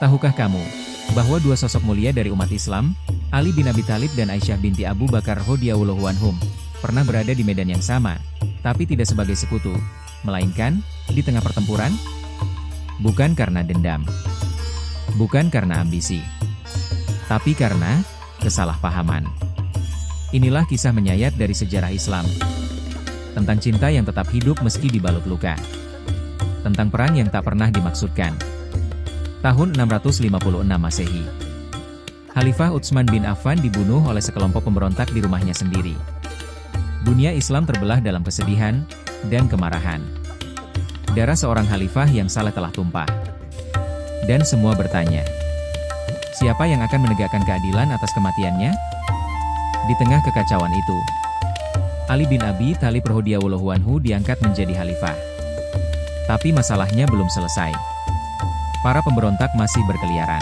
Tahukah kamu, bahwa dua sosok mulia dari umat Islam, Ali bin Abi Thalib dan Aisyah binti Abu Bakar radhiyallahu anhum, pernah berada di medan yang sama, tapi tidak sebagai sekutu, melainkan di tengah pertempuran? Bukan karena dendam, bukan karena ambisi, tapi karena kesalahpahaman. Inilah kisah menyayat dari sejarah Islam, tentang cinta yang tetap hidup meski dibalut luka, tentang perang yang tak pernah dimaksudkan. Tahun 656 Masehi, Khalifah Utsman bin Affan dibunuh oleh sekelompok pemberontak di rumahnya sendiri. Dunia Islam terbelah dalam kesedihan dan kemarahan. Darah seorang khalifah yang salah telah tumpah. Dan semua bertanya, siapa yang akan menegakkan keadilan atas kematiannya? Di tengah kekacauan itu, Ali bin Abi Thalib radhiyallahu anhu diangkat menjadi khalifah. Tapi masalahnya belum selesai. Para pemberontak masih berkeliaran.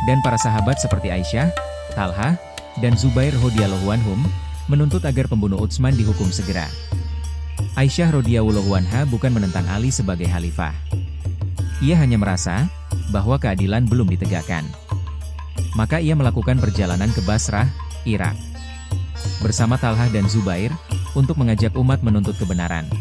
Dan para sahabat seperti Aisyah, Talha, dan Zubair radhiyallahu anhum menuntut agar pembunuh Utsman dihukum segera. Aisyah radhiyallahu anha bukan menentang Ali sebagai khalifah. Ia hanya merasa bahwa keadilan belum ditegakkan. Maka ia melakukan perjalanan ke Basrah, Irak, bersama Talha dan Zubair untuk mengajak umat menuntut kebenaran.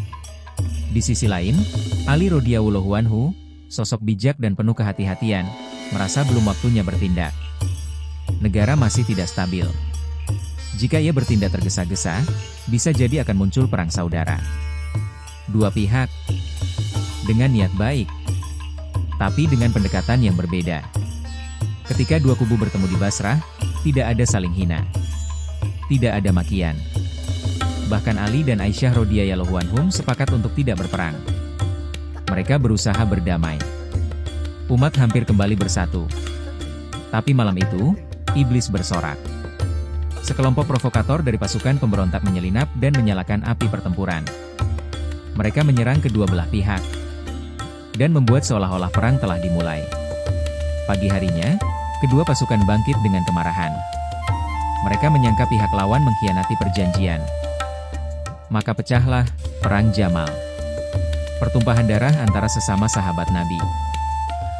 Di sisi lain, Ali radhiyallahu anhu, sosok bijak dan penuh kehati-hatian, merasa belum waktunya bertindak. Negara masih tidak stabil. Jika ia bertindak tergesa-gesa, bisa jadi akan muncul perang saudara. Dua pihak, dengan niat baik, tapi dengan pendekatan yang berbeda. Ketika dua kubu bertemu di Basrah, tidak ada saling hina. Tidak ada makian. Bahkan Ali dan Aisyah radhiyallahu anhum sepakat untuk tidak berperang. Mereka berusaha berdamai. Umat hampir kembali bersatu. Tapi malam itu, iblis bersorak. Sekelompok provokator dari pasukan pemberontak menyelinap dan menyalakan api pertempuran. Mereka menyerang kedua belah pihak, dan membuat seolah-olah perang telah dimulai. Pagi harinya, kedua pasukan bangkit dengan kemarahan. Mereka menyangka pihak lawan mengkhianati perjanjian. Maka pecahlah perang Jamal. Pertumpahan darah antara sesama sahabat Nabi.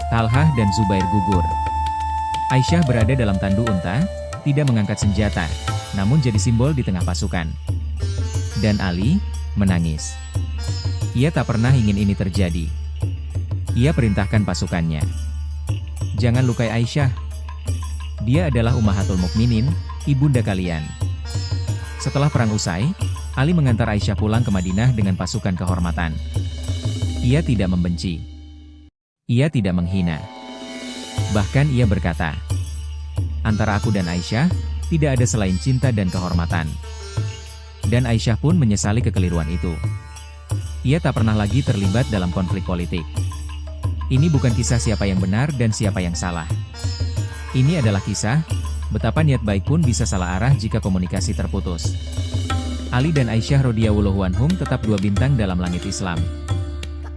Talha dan Zubair gugur. Aisyah berada dalam tandu unta, tidak mengangkat senjata, namun jadi simbol di tengah pasukan. Dan Ali menangis. Ia tak pernah ingin ini terjadi. Ia perintahkan pasukannya, jangan lukai Aisyah. Dia adalah Ummahatul Mukminin, ibunda kalian. Setelah perang usai, Ali mengantar Aisyah pulang ke Madinah dengan pasukan kehormatan. Ia tidak membenci. Ia tidak menghina. Bahkan ia berkata, antara aku dan Aisyah, tidak ada selain cinta dan kehormatan. Dan Aisyah pun menyesali kekeliruan itu. Ia tak pernah lagi terlibat dalam konflik politik. Ini bukan kisah siapa yang benar dan siapa yang salah. Ini adalah kisah betapa niat baik pun bisa salah arah jika komunikasi terputus. Ali dan Aisyah radhiyallahu anhum tetap dua bintang dalam langit Islam.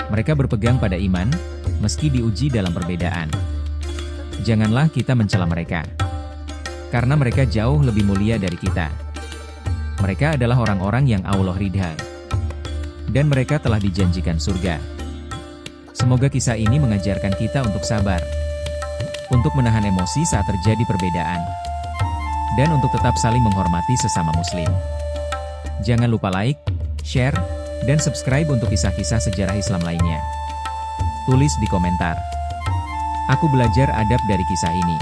Mereka berpegang pada iman, meski diuji dalam perbedaan. Janganlah kita mencela mereka, karena mereka jauh lebih mulia dari kita. Mereka adalah orang-orang yang Allah ridha, dan mereka telah dijanjikan surga. Semoga kisah ini mengajarkan kita untuk sabar, untuk menahan emosi saat terjadi perbedaan, dan untuk tetap saling menghormati sesama muslim. Jangan lupa like, share, dan subscribe untuk kisah-kisah sejarah Islam lainnya. Tulis di komentar. Aku belajar adab dari kisah ini.